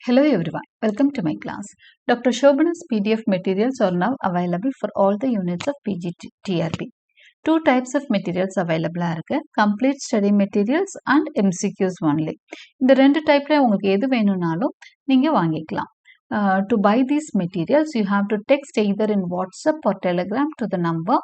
Hello everyone, welcome to my class. Dr. Shobana's PDF materials are now available for all the units of PG TRB. Two types of materials available are complete study materials and MCQs only. இந்த ரெண்டு டைப்ல உங்களுக்கு எது வேணும்னாலும் நீங்க வாங்கிக்கலாம். To buy these materials, you have to text either in WhatsApp or Telegram to the number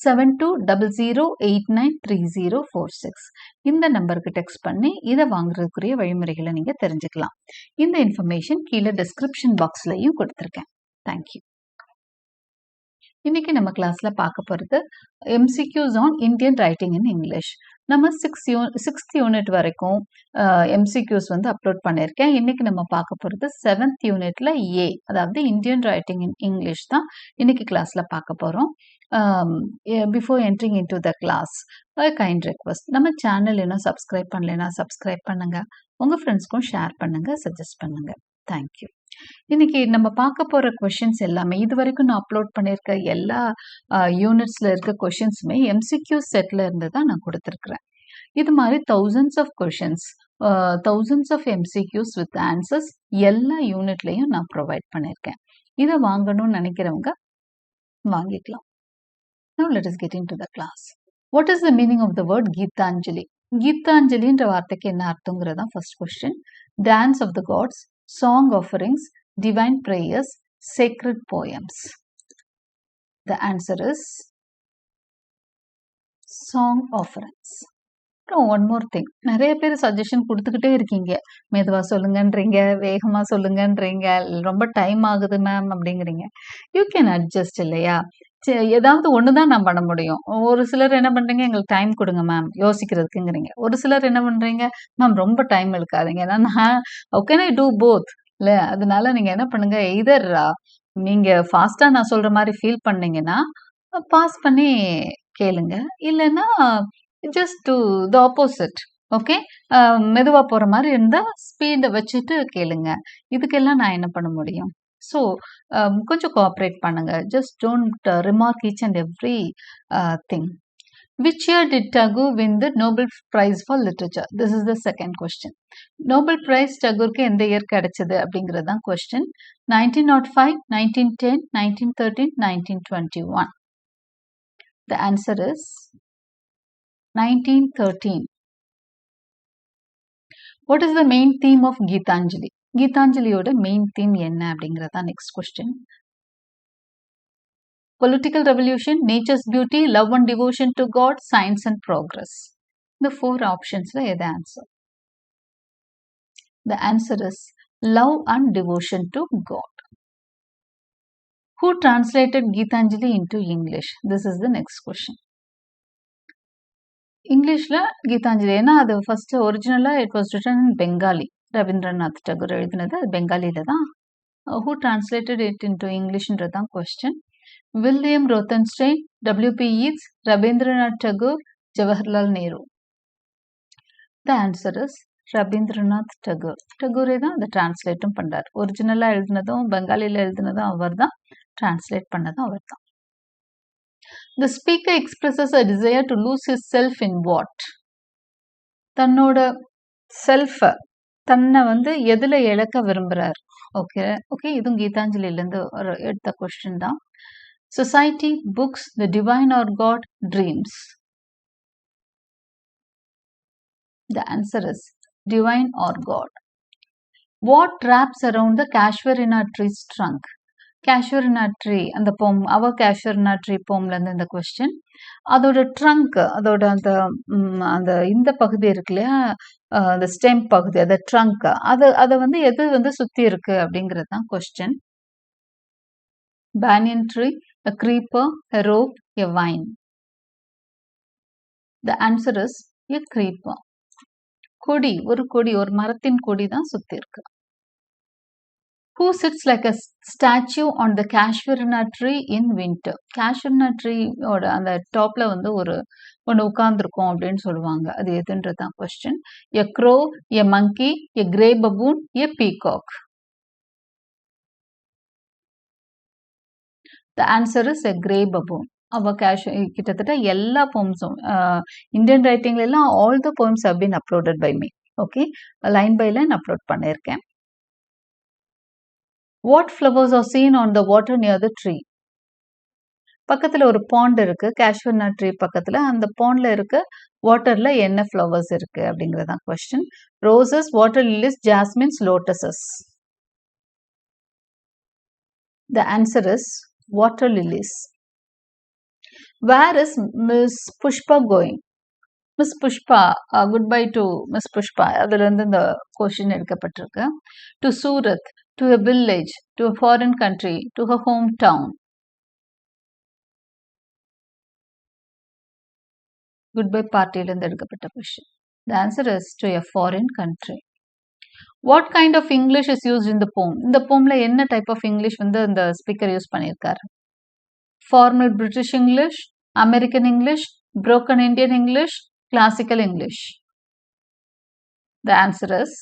7200893046. இந்த நம்பருக்கு டெக்ஸ்ட் பண்ணி இதை வாங்குறதுக்குரிய வழிமுறைகளை நீங்க தெரிஞ்சுக்கலாம். இந்த இன்ஃபர்மேஷன் கீழே டிஸ்கிரிப்ஷன் பாக்ஸ்லையும் கொடுத்துருக்கேன். தேங்க்யூ. இன்னைக்கு நம்ம கிளாஸ்ல பார்க்க போறது MCQs on Indian writing in English. நம்ம சிக்ஸ்த் யூனிட் வரைக்கும் MCQs வந்து அப்லோட் பண்ணியிருக்கேன். இன்னைக்கு நம்ம பார்க்க போறது 7th யூனிட்ல A, அதாவது இந்தியன் ரைட்டிங் இன் இங்கிலீஷ் தான் இன்னைக்கு கிளாஸ்ல பார்க்க போறோம். Before entering into the class kind request, நம்ம சேனல் இன்னும் சப்ஸ்கிரைப் பண்ணலைன்னா சப்ஸ்கிரைப் பண்ணுங்க, உங்க ஃப்ரெண்ட்ஸ்க்கும் ஷேர் பண்ணுங்க, சஜஸ்ட் பண்ணுங்க. தேங்க்யூ. இன்னைக்கு நம்ம பார்க்க போற கொஷின்ஸ் எல்லாமே இது வரைக்கும் நான் அப்லோட் பண்ணியிருக்க எல்லா யூனிட்ஸ்ல இருக்க கொஷின்ஸுமே MCQ செட்ல இருந்து தான் நான் கொடுத்துருக்குறேன். இது மாதிரி thousands of MCQs with answers எல்லா யூனிட்லையும் நான் ப்ரொவைட் பண்ணியிருக்கேன். இதை வாங்கணும்னு நினைக்கிறவங்க வாங்கிக்கலாம். Now let us get into the class. What is the meaning of the word Gitanjali? கீதாஞ்சலின்ற வார்த்தைக்கு என்ன அர்த்தங்கிறதா first question. Dance of the gods, song offerings, divine prayers, sacred poems. The answer is song offerings. One more thing, நிறைய பேர் suggestion கொடுத்துக்கிட்டே இருக்கீங்க. மெதுவா சொல்லுங்கன்றீங்க, வேகமா சொல்லுங்கன்றீங்க, ரொம்ப டைம் ஆகுது மேம் அப்படிங்கிறீங்க. யூ கேன் அட்ஜஸ்ட் இல்லையா? ஏதாவது ஒண்ணுதான் நான் பண்ண முடியும். ஒரு சிலர் என்ன பண்றீங்க, எங்களுக்கு டைம் கொடுங்க மேம் யோசிக்கிறதுக்குங்கிறீங்க. ஒரு சிலர் என்ன பண்றீங்க, மேம் ரொம்ப டைம் எடுக்காதீங்க. நான் how can I do both? இல்ல, அதனால நீங்க என்ன பண்ணுங்க, எய்தர் நீங்க ஃபாஸ்டா நான் சொல்ற மாதிரி ஃபீல் பண்ணீங்கன்னா பாஸ் பண்ணி கேளுங்க, இல்லைன்னா just to the opposite. Okay, மெதுவா போற மாதிரி இருந்தா ஸ்பீடை வச்சுட்டு கேளுங்க. இதுக்கெல்லாம் நான் என்ன பண்ண முடியும்? ஸோ கொஞ்சம் கோஆப்ரேட் பண்ணுங்க. Just don't remark each and every thing. Which year did Tagore win the Nobel Prize for Literature? This is the second question. Nobel Prize Tagoreக்கு எந்த இயர் கிடைச்சது அப்படிங்கிறது தான் question. 1905, 1910, 1913, 1921. The answer is 1913. What is the main theme of Gitanjali? கீதாஞ்சலியோட main theme என்ன அப்படிங்கிறதா next question. Political revolution, nature's beauty, love and devotion to God, science and progress. The four options la edu answer. The answer is love and devotion to God. Who translated Gitanjali into English? This is the next question. Englishல கீதாஞ்சலி ஏன்னா அது first ஒரிஜினலா it was written in Bengali. Rabindranath Tagore எழுதினது பெங்காலில தான். Who translated it into Englishன்றதான் question. William Rothenstein, W.P. Yeats, Rabindranath Tagore, Jawaharlal Nehru. The answer is Rabindranath Tagore. Tagore தான் அதை டிரான்ஸ்லேட்டும் பண்றார். ஒரிஜினலா எழுதினதும் பெங்காலில எழுதினதும் அவர் தான், டிரான்ஸ்லேட் பண்ணதும் அவர் தான். The speaker expresses a desire to lose his self in what? தன்னோட செல்ஃப, தன்னை வந்து எதுல இழக்க விரும்புறார்? ஓகே, இதுவும் கீதாஞ்சலில இருந்து ஒரு எடுத்த கொஸ்டின் தான். Society, books, the divine or God, dreams. The answer is divine or God. What wraps around the Casuarina tree's trunk? Casuarina tree, அந்த poem, our Casuarina tree poemல இருந்து இந்த கொஸ்டின். அதோட ட்ரங்க், அதோட அந்த இந்த பகுதி இருக்கு இல்லையா, அந்த ஸ்டெம் பகுதி, அந்த ட்ரங்க், அதை வந்து எது வந்து சுத்தி இருக்கு அப்படிங்கிறது தான் question. Banyan tree, a creeper, a rope, a vine. The answer is a creeper. கொடி, ஒரு மரத்தின் கொடி தான் சுத்தி இருக்கு. Who sits like a statue on the Casuarina tree in winter? Casuarina tree ஓட அந்த டாப்ல வந்து ஒன்று உட்கார்ந்துருக்கும் அப்படின்னு சொல்லுவாங்க. அது எதுன்றதான் question. A crow, a monkey, a grey baboon, a peacock. The answer is a grey baboon. அவ கிட்டத்தட்ட எல்லா போம்ஸும் இந்தியன் ரைட்டிங்ல எல்லாம் all the poems have been uploaded by me. Okay, line by line upload பண்ணியிருக்கேன். What flowers are seen on the water near the tree? பக்கத்துல ஒரு bond இருக்கு கேஷுவர்னா tree பக்கத்துல அந்த பாண்ட்ல இருக்க வாட்டர்ல என்ன ஃப்ளவர்ஸ் இருக்கு அப்படிங்கறதான் question. Roses, water lilies, jasmines, lotuses. The answer is water lilies. Where is Miss Pushpa going? Miss Pushpa, goodbye to Miss Pushpa. அதுல இருந்து இந்த question எடுக்கப்பட்டிருக்கு. To Surat, to a village, to a foreign country, to her hometown. Goodbye party இருந்து எடுக்கப்பட்ட question. The answer is to a foreign country. What kind of English is used in the poem? இந்த poemல என்ன type of English வந்து இந்த speaker use பண்ணியிருக்காரு? Formal British English, American English, broken Indian English, classical English. The answer is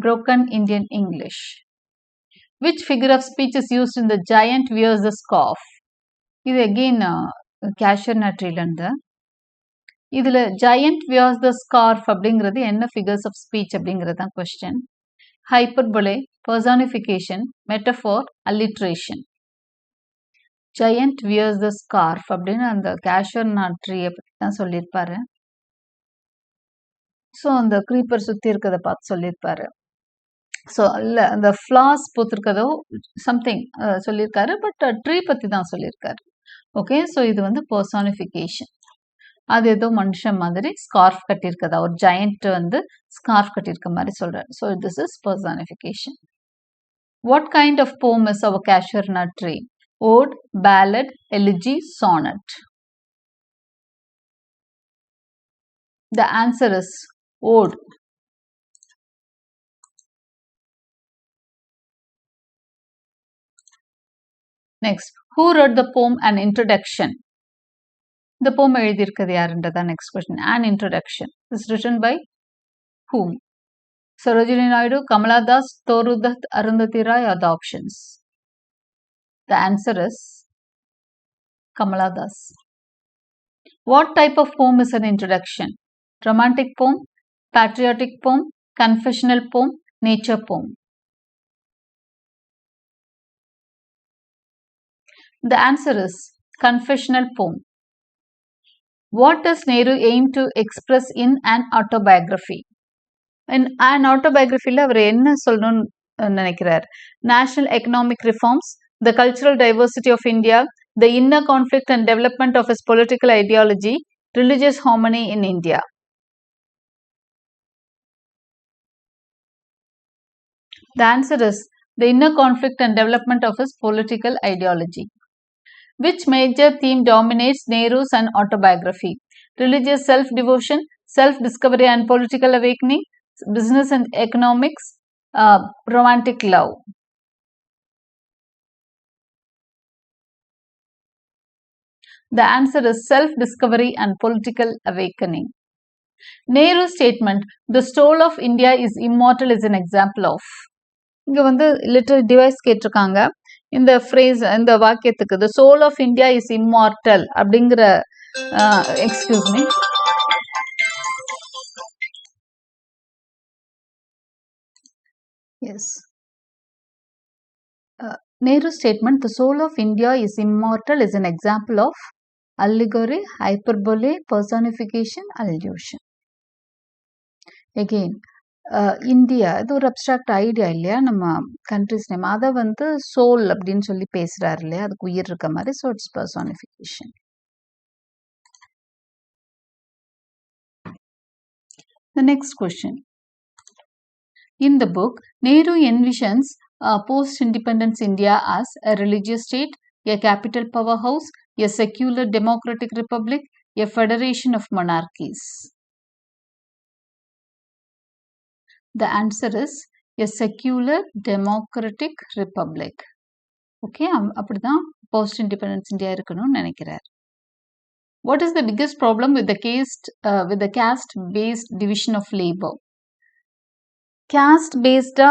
broken Indian English. Which figure of speech is used in the giant wears the scarf? இது again Casuarina tree இருந்து. இதுல giant wears the scarf அப்படிங்கிறது என்ன figures of speech அப்படிங்கிறது தான் question. Hyperbole, personification, metaphor, alliteration. Giant wears the scarf அப்படின்னு அந்த Casuarina tree பத்தி தான் சொல்லியிருப்பாரு. ஸோ அந்த க்ரீப்பர் சுற்றி இருக்கிறத பார்த்து சொல்லியிருப்பாரு. ஸோ இல்லை அந்த ஃப்ளாஸ் பூத்திருக்கதோ சம்திங் சொல்லியிருக்காரு, பட் ட்ரீ பற்றி தான் சொல்லியிருக்காரு. ஓகே, ஸோ இது வந்து பர்சானிஃபிகேஷன். அது ஏதோ மனுஷன் மாதிரி ஸ்கார்ஃப் கட்டியிருக்கதா, ஒரு ஜெயண்ட் வந்து ஸ்கார்ஃப் கட்டியிருக்க மாதிரி சொல்றாரு. So this is personification. What kind of poem is our Casuarina tree? Ode, ballad, elegy, sonnet. The answer is ode. Next, who wrote the poem An Introduction? The poem எழுதியிருக்கிறது யாருன்றதா next question. An Introduction is written by whom? Sarojini Naidu, Kamala Das, Toru Dutt, Arundhati Roy are the options. The answer is Kamala Das. What type of poem is an introduction? Romantic poem, patriotic poem, confessional poem, nature poem. The answer is confessional poem. What does Nehru aim to express in an autobiography? In an autobiography la அவர் என்ன சொல்லணும்னு நினைக்கிறார்? National economic reforms, the cultural diversity of India, the inner conflict and development of his political ideology, religious harmony in India. The answer is the inner conflict and development of his political ideology. Which major theme dominates Nehru's and autobiography? Religious self-devotion, self-discovery and political awakening, business and economics, romantic love. The answer is self-discovery and political awakening. Nehru's statement, the soul of India is immortal, is an example of. இங்க வந்து literal device கேட்டிருக்காங்க. இந்த phrase, இந்த வாக்கியத்துக்கு the soul of India is immortal அப்படிங்கிற excuse me, yes, Nehru's statement, the soul of India is immortal, is an example of allegory, hyperbole, personification, allusion. Again, India இது ஒரு abstract idea இல்லையா, நம்ம countries name, அதை வந்து soul அப்படின்னு சொல்லி பேசுறாரு இல்லையா, அதுக்கு உயிர் இருக்க மாதிரி. So it's personification. The next question. In the book, Nehru envisions post-independence India as a religious state, a capital powerhouse, a secular democratic republic, a federation of monarchies. The answer is a secular democratic republic. Okay, அப்படிதான் post independence India இருக்கணும்னு நினைக்கிறார். What is the biggest problem with the caste based division of labor? caste based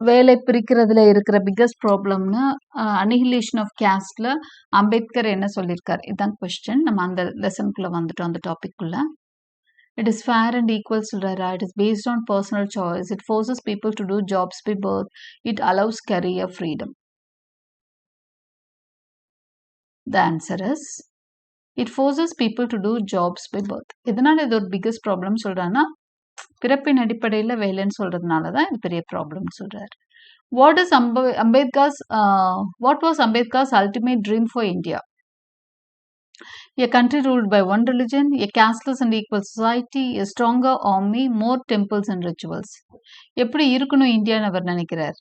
வேலை பிரிக்கிறதுல இருக்கிற biggest ப்ராப்ளம்னு annihilation of casteல Ambedkar என்ன சொல்லியிருக்கார்? இதுதான் question. நம்ம அந்த லெசனுக்குள்ள வந்துட்டோம், அந்த டாபிக்குள்ள. It is fair and equal, சொல்றாரா? It is based on personal choice. It forces people to do jobs by birth. It allows career freedom. The answer is it forces people to do jobs by birth. இதனால இது ஒரு biggest problem சொல்றானா பிறப்பின் அடிப்படையில் வேலைன்னு சொல்றதுனால தான் இது பெரிய ப்ராப்ளம் சொல்றாரு. What was Ambedkar's ultimate dream for India? A country ruled by one religion, a casteless and equal society, a stronger army, more temples and rituals. எப்படி இருக்கணும் இந்தியான்னு அவர் நினைக்கிறார்?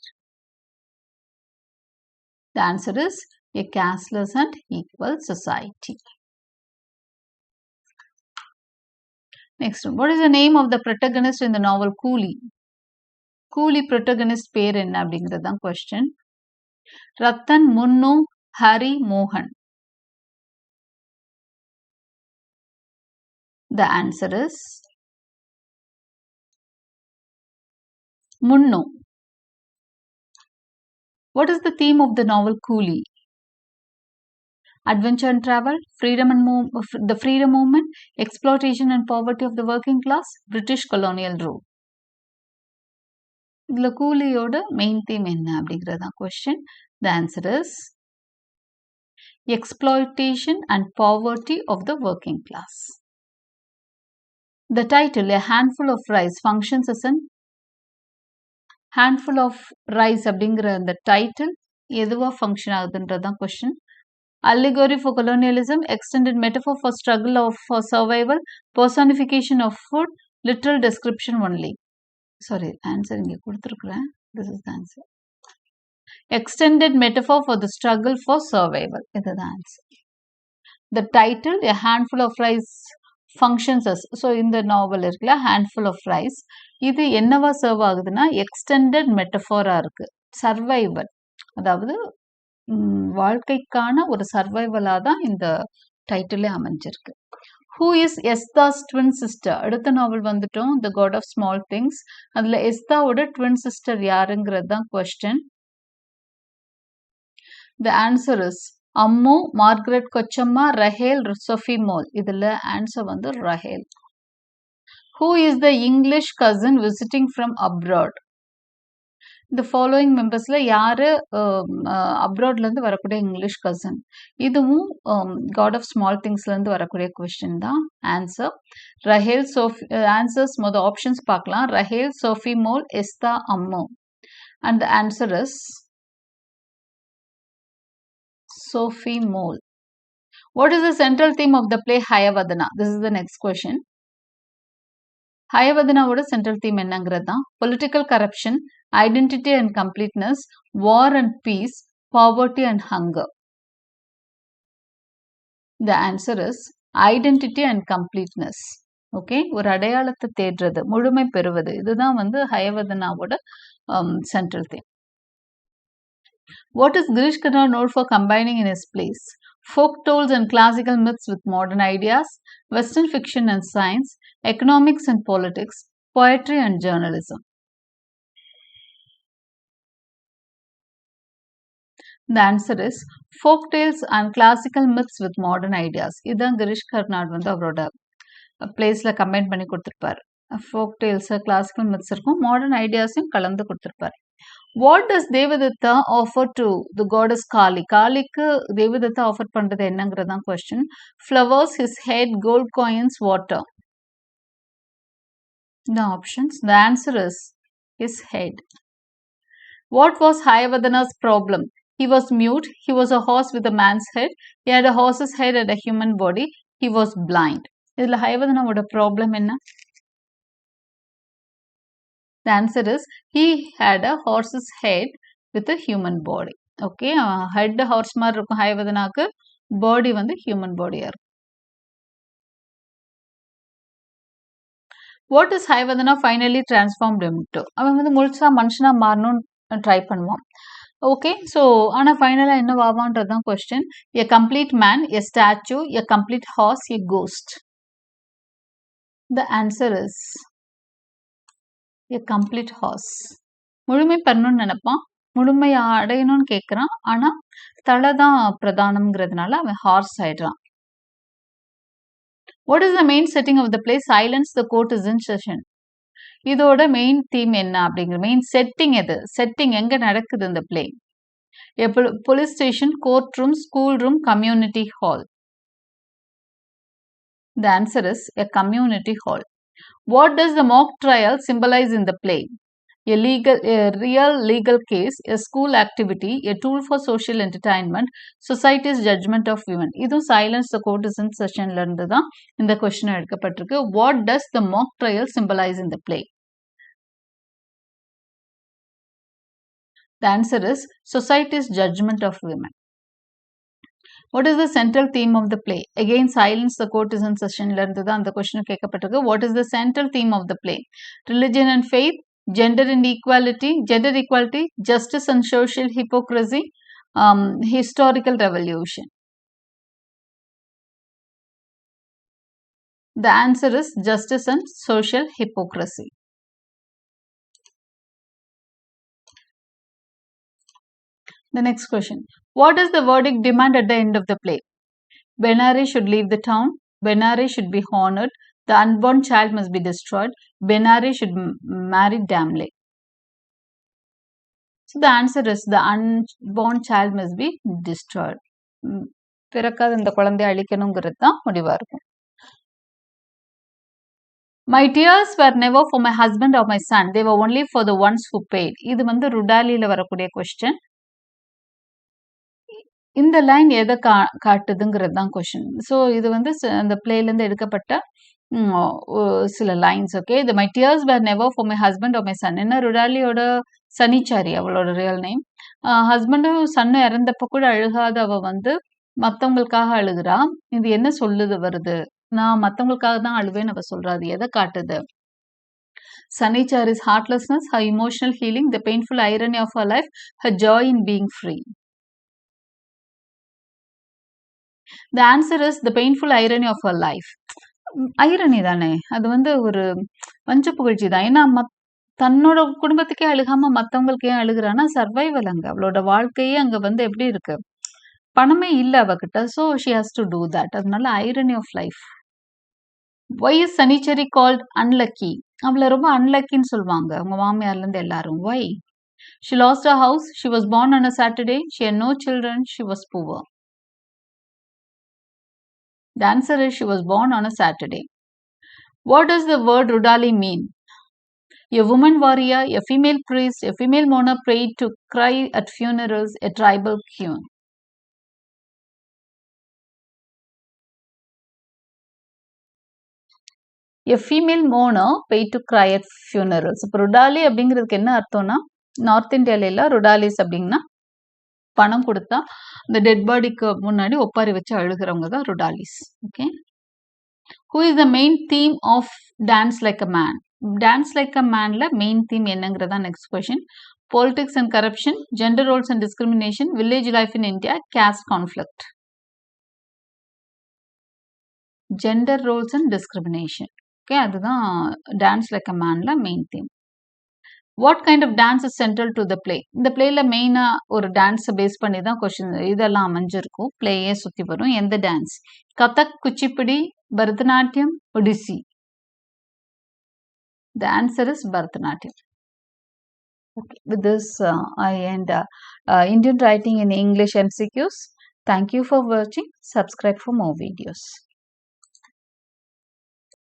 The answer is a casteless and equal society. Next one. What is the name of the protagonist in the novel Coolie? Coolie protagonist பேர் என்ன அப்படிங்கிறது தான் question. Ratan, முன்னு, ஹரி, மோகன். The answer is Munno. What is the theme of the novel Coolie? Adventure and travel, freedom and the freedom movement, exploitation and poverty of the working class, British colonial rule. இதுல கூலியோட main theme என்ன அப்படிங்கிறது தான் question. The answer is exploitation and poverty of the working class. The title, A Handful of Rice, functions as an handful of rice அப்படிங்கிற அந்த title எதுவா function ஆகுதுன்றது தான் question. Allegory for colonialism, extended metaphor for struggle for survival, personification of food, literal description only. Sorry, answer இங்க கொடுத்திருக்கிறேன். This is the answer. Extended metaphor for the struggle for survival. இது தான் answer. The title, A Handful of Rice, functions as. So, இந்த நாவல் இருக்குல்ல handful of rice. இது என்னவா serve ஆகுதுன்னா extended மெட்டஃபோரா இருக்கு. சர்வைவல், அதாவது வாழ்க்கைக்கான ஒரு சர்வைவலா தான் இந்த டைட்டிலே அமைஞ்சிருக்கு. Who is Esther's twin sister? அடுத்த நாவல் வந்துட்டோம், The God of Small Things. அதுல எஸ்தாவோட ட்வின் சிஸ்டர் யாருங்கிறது தான் question. The answer is Ammu, Margaret Kochamma, Rahel, Sophie Mol. இதுல ஆன்சர் வந்து Rahel. Who is the English cousin visiting from abroad? The following members-ல யாரு abroad-ல இருந்து வரக்கூடிய இங்கிலீஷ் கசின்? இதுவும் God of Small Things-ல இருந்து வரக்கூடிய question தான். Answer Rahel, Sophie. Answers மொத ஆப்ஷன்ஸ் பார்க்கலாம். Rahel, Sophie Mol, Estha, Ammu. And the answer is Sophie Mole. What is the central theme of the play Hayavadana? This is the next question. Hayavadanaவோட central theme என்னங்கிறது தான். Political corruption, identity and completeness, war and peace, poverty and hunger. The answer is identity and completeness. Okay, ஒரு அடையாளத்தை தேடுறது, முழுமை பெறுவது. இதுதான் வந்து ஹயவதனாவோட central theme. What is Girish Karnad known for combining in his plays? Folk tales and classical myths with modern ideas, Western fiction and science, economics and politics, poetry and journalism. The answer is folk tales and classical myths with modern ideas. இதான் கிரிஷ் கர்னாட் வந்து அவரோட பிளேஸ்ல combine பண்ணி கொடுத்திருப்பாரு. folk tales, classical myths இருக்கும், modern ideas-யும் கலந்து கொடுத்திருப்பாரு. What does Devadatta offer to the goddess Kali? காளிக்கு தேவதத்தா ஆஃபர் பண்றது என்னங்கிறது தான் question. Flowers, his head, gold coins, water. The options. The answer is his head. What was Hayavadana's problem? He was mute. He was a horse with a man's head. He had a horse's head and a human body. He was blind. இதுல ஹயவதனாவோட problem என்ன? The answer is he had a horse's head with a human body. Okay, head horse மாதிரி இருக்கும் ஹயவதனாக்கு, body வந்து human body-யா இருக்கும். What is Hayavadana finally transformed into? அவன் வந்து முழுசா மனுஷனா மாறணும்னு ட்ரை பண்ணுவான். ஓகே, ஸோ ஆனால் ஃபைனலாக என்ன ஆவான்றது தான் question. A complete man, a statue, a complete horse, a ghost. The answer is a complete horse. முழுமை பெறணும்னு நினைப்பான், முழுமையை அடையணும்னு கேட்குறான், ஆனால் தலை தான் பிரதானம்ங்கிறதுனால அவன் ஹார்ஸ் ஆயிடுறான். What is the main setting of the play? Silence, the court is in session. இதோட மெயின் தீம் என்ன அப்படிங்கிற மெயின் செட்டிங் எது? செட்டிங் எங்க நடக்குது இந்த play? Police station, court room, school room, community hall. The answer is a community hall. What does the mock trial symbolize in the play? A real legal case, a school activity, a tool for social entertainment, society's judgment of women. இதுவும் silence the court is in sessionல இருந்து தான் இந்த question எடுக்கப்பட்டிருக்கு. What does the mock trial symbolize in the play? The answer is society's judgment of women. What is the central theme of the play? Again, silence the court is in session. The question what is the central theme of the play? Religion and faith, gender and equality, justice and social hypocrisy, historical revolution. The answer is justice and social hypocrisy. The next question. What does the verdict demand at the end of the play? Benari should leave the town. Benari should be honored. The unborn child must be destroyed. Benari should marry Damle. So the answer is the unborn child must be destroyed. பிறக்காத இந்த குழந்தையை அழிக்கணுங்கிறது தான் முடிவா இருக்கும். My tears were never for my husband or my son. They were only for the ones who paid. இது வந்து ருடாலியில வரக்கூடிய question. இந்த லைன் எதை காட்டுதுங்கிறது தான் கொஸ்டின். ஸோ இது வந்து அந்த பிளேலேருந்து எடுக்கப்பட்ட சில lines. Okay, my tears where never for my husband or my son. என்ன ருடாலியோட சனிச்சாரி அவளோட ரியல் நேம். ஹஸ்பண்டும் சன்னும் இறந்தப்ப கூட அழுகாத அவ வந்து மற்றவங்களுக்காக அழுகிறா. இது என்ன சொல்லுது வருது? நான் மற்றவங்களுக்காக தான் அழுவேன்னு அவ சொல்றா. அது எதை காட்டுது? Sanichari's heartlessness, her emotional healing, the painful irony of her life, her joy in being free. The answer is the painful irony of her life. Irony தானே, அது வந்து ஒரு வஞ்ச புகழ்ச்சி தான். ஏன்னா தன்னோட குடும்பத்துக்கே அழுகாம மற்றவங்களுக்கு ஏன் அழுகுறான்னா சர்வைவல். அங்க அவளோட வாழ்க்கையே அங்க வந்து எப்படி இருக்கு, பணமே இல்லை அவகிட்ட. So she has to do that. அதனால irony of life. Why is Sanichari called unlucky? அவளை ரொம்ப அன்லக்கின்னு சொல்லுவாங்க அவங்க மாமியார்ல இருந்து எல்லாரும். Why? She lost her house. She was born on a Saturday. She had no children. She was poor. The answer is she was born on a Saturday. What does the word Rudali mean? A woman warrior, a female priest, a female mourner prayed to cry at funerals, a tribal queen. A female mourner paid to cry at funerals. இப்போ ருடாலி அப்படிங்கிறதுக்கு என்ன அர்த்தம்னா, north இந்தியால எல்லாம் ருடாலிஸ் அப்படின்னா பணம் கொடுத்தா இந்த டெட் பாடிக்கு முன்னாடி ஒப்பாரி வச்சு அழுகிறவங்க தான் ருடாலிஸ். Okay. Who is the main theme of Dance Like a Man? Dance Like a Manல மெயின் தீம் என்னங்கிறதா next question. Politics and corruption, gender roles and discrimination, village life in India, caste conflict. Gender roles and discrimination. Okay, அதுதான் dance like a மேன்ல main theme. What kind of dance is central to the play? இந்த பிளேல மெயினா ஒரு டான்ஸை base பண்ணி தான் question இதெல்லாம் அமைஞ்சிருக்கும். பிளேயே சுத்தி வரும். எந்த dance? Kathak, Kuchipudi, Bharatanatyam, Odissi. The answer is Bharatanatyam. Okay, with this I end Indian writing in English MCQs. Thank you for watching. Subscribe for more videos.